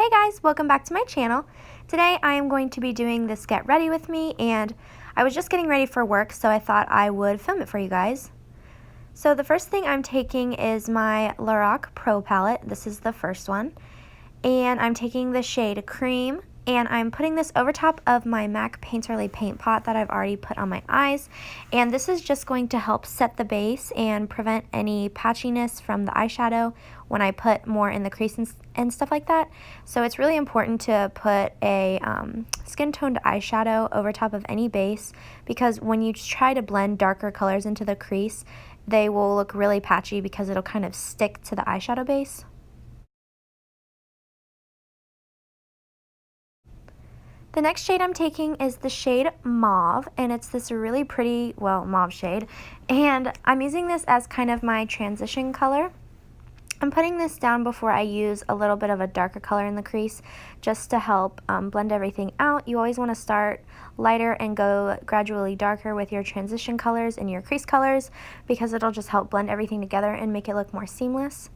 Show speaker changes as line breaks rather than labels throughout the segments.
Hey guys, welcome back to my channel. Today I am going to be doing this get ready with me, and I was just getting ready for work, so I thought I would film it for you guys. So the first thing I'm taking is my Lorac Pro palette. This is the first one. And I'm taking the shade Cream, and I'm putting this over top of my MAC Painterly paint pot that I've already put on my eyes. And this is just going to help set the base and prevent any patchiness from the eyeshadow when I put more in the crease and stuff like that. So it's really important to put a skin toned eyeshadow over top of any base, because when you try to blend darker colors into the crease, they will look really patchy because it'll kind of stick to the eyeshadow base. The next shade I'm taking is the shade Mauve, and it's this really pretty, well, mauve shade, and I'm using this as kind of my transition color. I'm putting this down before I use a little bit of a darker color in the crease, just to help blend everything out. You always want to start lighter and go gradually darker with your transition colors and your crease colors, because it'll just help blend everything together and make it look more seamless.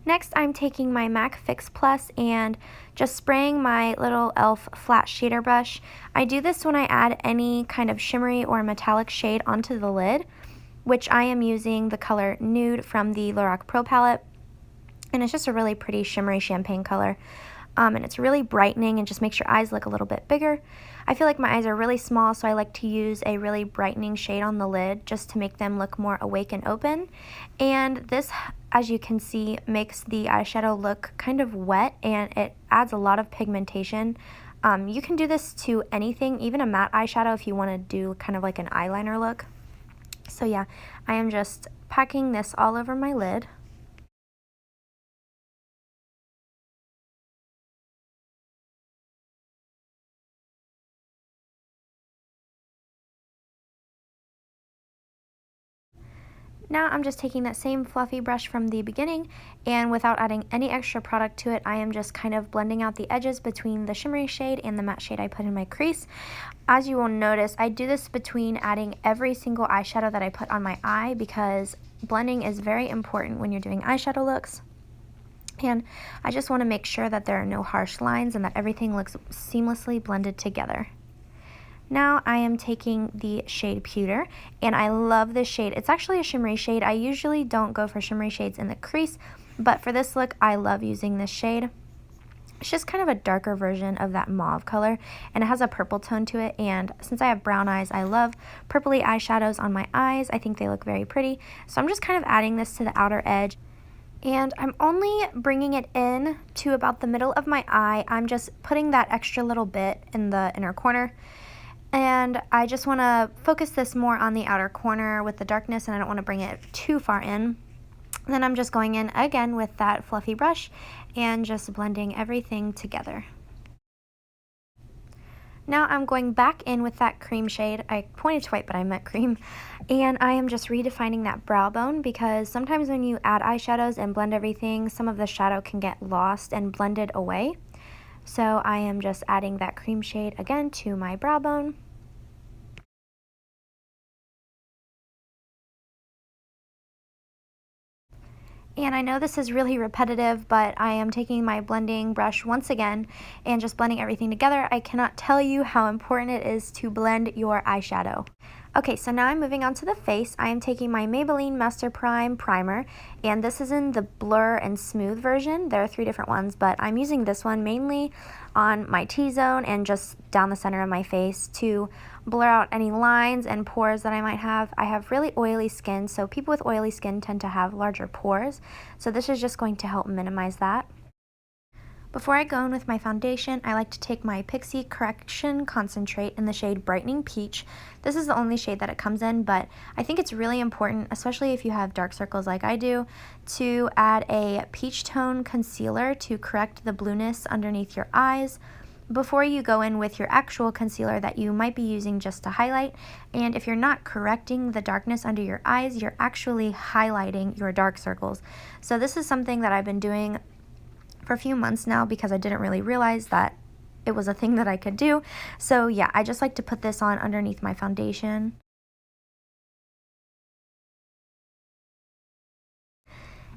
Next, I'm taking my MAC Fix Plus and just spraying my little e.l.f. flat shader brush. I do this when I add any kind of shimmery or metallic shade onto the lid, which I am using the color Nude from the Lorac Pro palette. And it's just a really pretty shimmery champagne color. And it's really brightening and just makes your eyes look a little bit bigger. I feel like my eyes are really small, so I like to use a really brightening shade on the lid just to make them look more awake and open. And this, as you can see, makes the eyeshadow look kind of wet, and it adds a lot of pigmentation. You can do this to anything, even a matte eyeshadow if you want to do kind of like an eyeliner look. So yeah, I am just packing this all over my lid. Now I'm just taking that same fluffy brush from the beginning, and without adding any extra product to it, I am just kind of blending out the edges between the shimmery shade and the matte shade I put in my crease. As you will notice, I do this between adding every single eyeshadow that I put on my eye, because blending is very important when you're doing eyeshadow looks. And I just want to make sure that there are no harsh lines and that everything looks seamlessly blended together. Now I am taking the shade Pewter, and I love this shade. It's actually a shimmery shade. I usually don't go for shimmery shades in the crease, but for this look, I love using this shade. It's just kind of a darker version of that mauve color, and it has a purple tone to it, and since I have brown eyes, I love purpley eyeshadows on my eyes. I think they look very pretty, so I'm just kind of adding this to the outer edge. And I'm only bringing it in to about the middle of my eye. I'm just putting that extra little bit in the inner corner. And I just want to focus this more on the outer corner with the darkness, and I don't want to bring it too far in. Then I'm just going in again with that fluffy brush and just blending everything together. Now I'm going back in with that cream shade. I pointed to white, but I meant cream. And I am just redefining that brow bone, because sometimes when you add eyeshadows and blend everything, some of the shadow can get lost and blended away. So I am just adding that cream shade again to my brow bone. And I know this is really repetitive, but I am taking my blending brush once again and just blending everything together. I cannot tell you how important it is to blend your eyeshadow. Okay, so now I'm moving on to the face. I am taking my Maybelline Master Prime Primer, and this is in the Blur and Smooth version. There are 3 different ones, but I'm using this one mainly on my T-zone and just down the center of my face to blur out any lines and pores that I might have. I have really oily skin, so people with oily skin tend to have larger pores, so this is just going to help minimize that. Before I go in with my foundation, I like to take my Pixi Correction Concentrate in the shade Brightening Peach. This is the only shade that it comes in, but I think it's really important, especially if you have dark circles like I do, to add a peach tone concealer to correct the blueness underneath your eyes before you go in with your actual concealer that you might be using just to highlight. And if you're not correcting the darkness under your eyes, you're actually highlighting your dark circles. So this is something that I've been doing for a few months now, because I didn't really realize that it was a thing that I could do. So yeah, I just like to put this on underneath my foundation.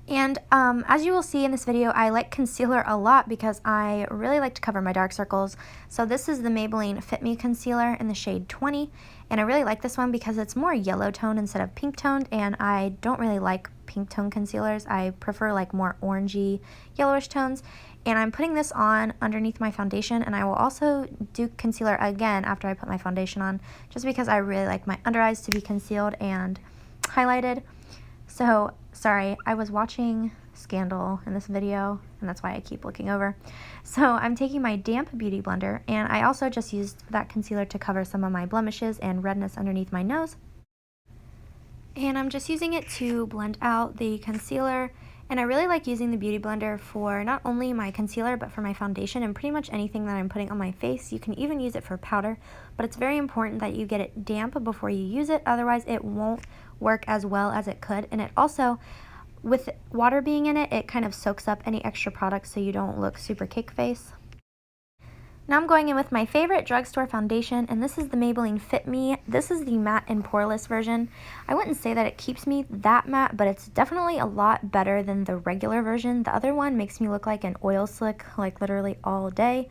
And as you will see in this video, I like concealer a lot because I really like to cover my dark circles. So this is the Maybelline Fit Me Concealer in the shade 20. And I really like this one because it's more yellow toned instead of pink toned. And I don't really like pink tone concealers. I prefer like more orangey, yellowish tones. And I'm putting this on underneath my foundation. And I will also do concealer again after I put my foundation on, just because I really like my under eyes to be concealed and highlighted. So, sorry, I was watching Scandal in this video, and that's why I keep looking over. So I'm taking my damp beauty blender, and I also just used that concealer to cover some of my blemishes and redness underneath my nose. And I'm just using it to blend out the concealer. And I really like using the beauty blender for not only my concealer, but for my foundation and pretty much anything that I'm putting on my face. You can even use it for powder, but it's very important that you get it damp before you use it. Otherwise, it won't work as well as it could. And it also, with water being in it, it kind of soaks up any extra product so you don't look super cake face. Now I'm going in with my favorite drugstore foundation, and this is the Maybelline Fit Me. This is the matte and poreless version. I wouldn't say that it keeps me that matte, but it's definitely a lot better than the regular version. The other one makes me look like an oil slick, like literally all day.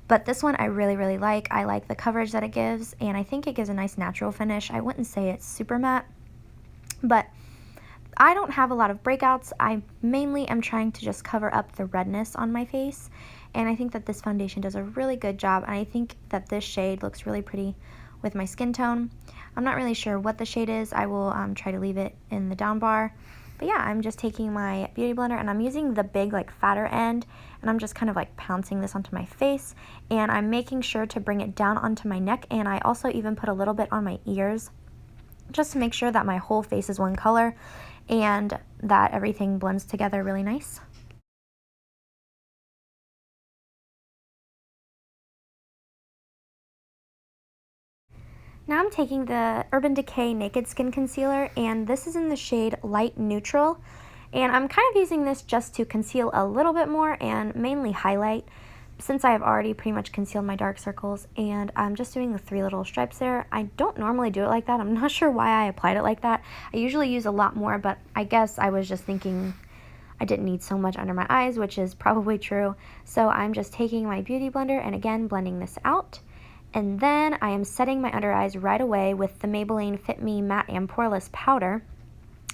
But this one I really, really like. I like the coverage that it gives, and I think it gives a nice natural finish. I wouldn't say it's super matte, but I don't have a lot of breakouts. I mainly am trying to just cover up the redness on my face, and I think that this foundation does a really good job, and I think that this shade looks really pretty with my skin tone. I'm not really sure what the shade is. I will try to leave it in the down bar. But yeah, I'm just taking my beauty blender, and I'm using the big, like, fatter end, and I'm just kind of like pouncing this onto my face, and I'm making sure to bring it down onto my neck, and I also even put a little bit on my ears, just to make sure that my whole face is one color and that everything blends together really nice. Now I'm taking the Urban Decay Naked Skin Concealer, and this is in the shade Light Neutral. And I'm kind of using this just to conceal a little bit more and mainly highlight, since I have already pretty much concealed my dark circles, and I'm just doing the 3 little stripes there. I don't normally do it like that. I'm not sure why I applied it like that. I usually use a lot more, but I guess I was just thinking I didn't need so much under my eyes, which is probably true. So I'm just taking my beauty blender and again blending this out. And then I am setting my under eyes right away with the Maybelline Fit Me Matte and Poreless Powder.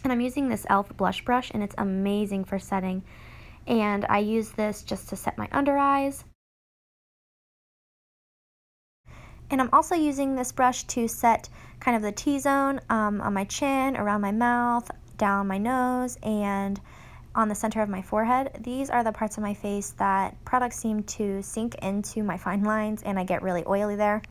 And I'm using this e.l.f. blush brush, and it's amazing for setting. And I use this just to set my under eyes. And I'm also using this brush to set kind of the T-zone on my chin, around my mouth, down my nose, and on the center of my forehead. These are the parts of my face that products seem to sink into my fine lines, and I get really oily there.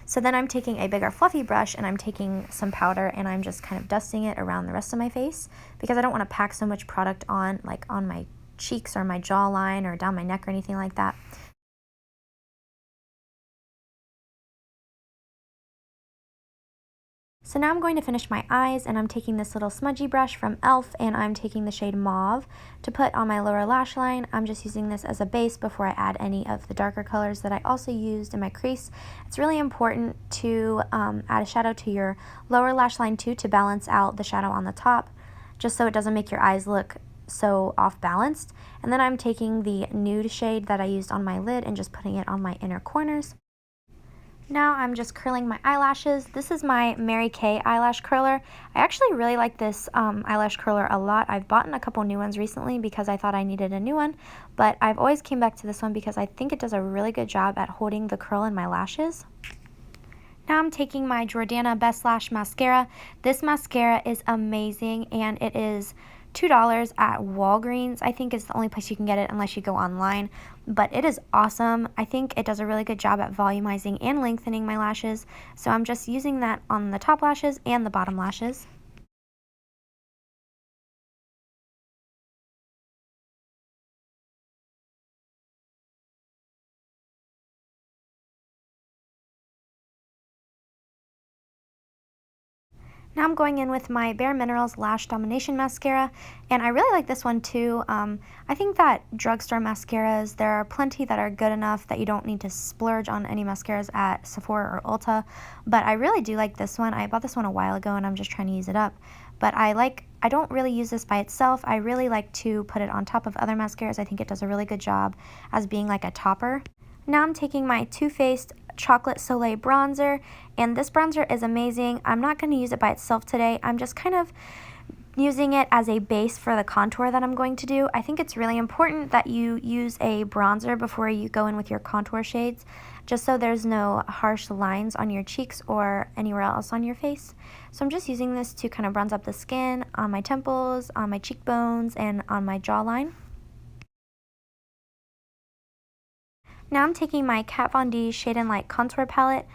So then I'm taking a bigger fluffy brush, and I'm taking some powder, and I'm just kind of dusting it around the rest of my face, because I don't want to pack so much product on, like on my cheeks or my jawline or down my neck or anything like that. So now I'm going to finish my eyes, and I'm taking this little smudgy brush from e.l.f. and I'm taking the shade Mauve to put on my lower lash line. I'm just using this as a base before I add any of the darker colors that I also used in my crease. It's really important to add a shadow to your lower lash line too, to balance out the shadow on the top, just so it doesn't make your eyes look so off balanced. And then I'm taking the nude shade that I used on my lid and just putting it on my inner corners. Now I'm just curling my eyelashes. This is my Mary Kay eyelash curler. I actually really like this eyelash curler a lot. I've bought a couple new ones recently because I thought I needed a new one, but I've always came back to this one because I think it does a really good job at holding the curl in my lashes. Now I'm taking my Jordana Best Lash Mascara. This mascara is amazing, and it is $2 at Walgreens. I think is the only place you can get it unless you go online, but it is awesome. I think it does a really good job at volumizing and lengthening my lashes, so I'm just using that on the top lashes and the bottom lashes. Now I'm going in with my Bare Minerals Lash Domination Mascara, and I really like this one too. I think that drugstore mascaras, there are plenty that are good enough that you don't need to splurge on any mascaras at Sephora or Ulta, but I really do like this one. I bought this one a while ago and I'm just trying to use it up. But I like I don't really use this by itself. I really like to put it on top of other mascaras. I think it does a really good job as being like a topper. Now I'm taking my Too Faced Chocolate Soleil bronzer, and this bronzer is amazing. I'm not going to use it by itself today. I'm just kind of using it as a base for the contour that I'm going to do. I think it's really important that you use a bronzer before you go in with your contour shades, just so there's no harsh lines on your cheeks or anywhere else on your face. So I'm just using this to kind of bronze up the skin on my temples, on my cheekbones, and on my jawline. Now I'm taking my Kat Von D Shade and Light Contour Palette.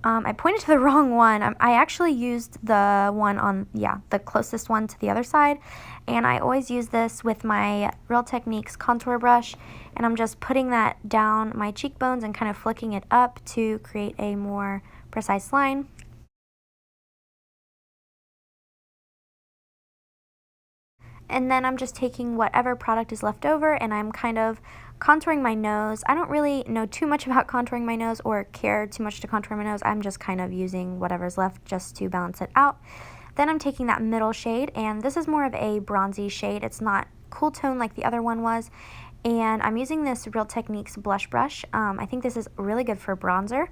I pointed to the wrong one. I actually used the one on, the closest one to the other side. And I always use this with my Real Techniques contour brush. And I'm just putting that down my cheekbones and kind of flicking it up to create a more precise line. And then I'm just taking whatever product is left over and I'm kind of contouring my nose. I don't really know too much about contouring my nose or care too much to contour my nose. I'm just kind of using whatever's left just to balance it out. Then I'm taking that middle shade, and this is more of a bronzy shade. It's not cool tone like the other one was. And I'm using this Real Techniques blush brush. I think this is really good for bronzer.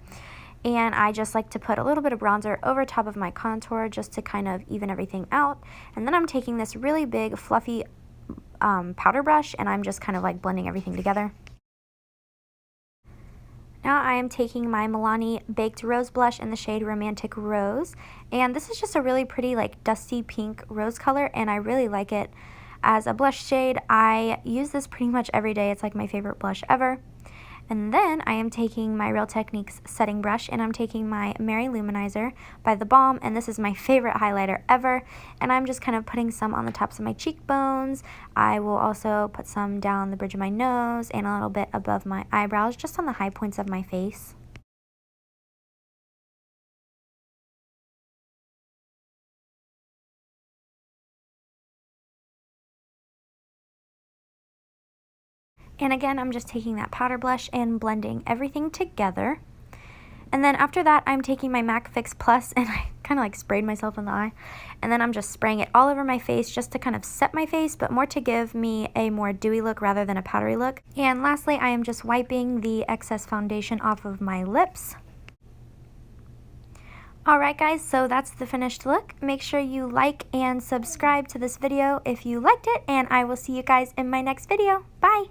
And I just like to put a little bit of bronzer over top of my contour just to kind of even everything out. And then I'm taking this really big fluffy powder brush and I'm just kind of like blending everything together. Now I am taking my Milani Baked Rose Blush in the shade Romantic Rose. And this is just a really pretty like dusty pink rose color, and I really like it as a blush shade. I use this pretty much every day. It's like my favorite blush ever. And then I am taking my Real Techniques setting brush and I'm taking my Mary Luminizer by The Balm, and this is my favorite highlighter ever. And I'm just kind of putting some on the tops of my cheekbones. I will also put some down the bridge of my nose and a little bit above my eyebrows, just on the high points of my face. And again, I'm just taking that powder blush and blending everything together. And then after that, I'm taking my MAC Fix Plus and I kind of like sprayed myself in the eye. And then I'm just spraying it all over my face just to kind of set my face, but more to give me a more dewy look rather than a powdery look. And lastly, I am just wiping the excess foundation off of my lips. Alright guys, so that's the finished look. Make sure you like and subscribe to this video if you liked it, and I will see you guys in my next video. Bye!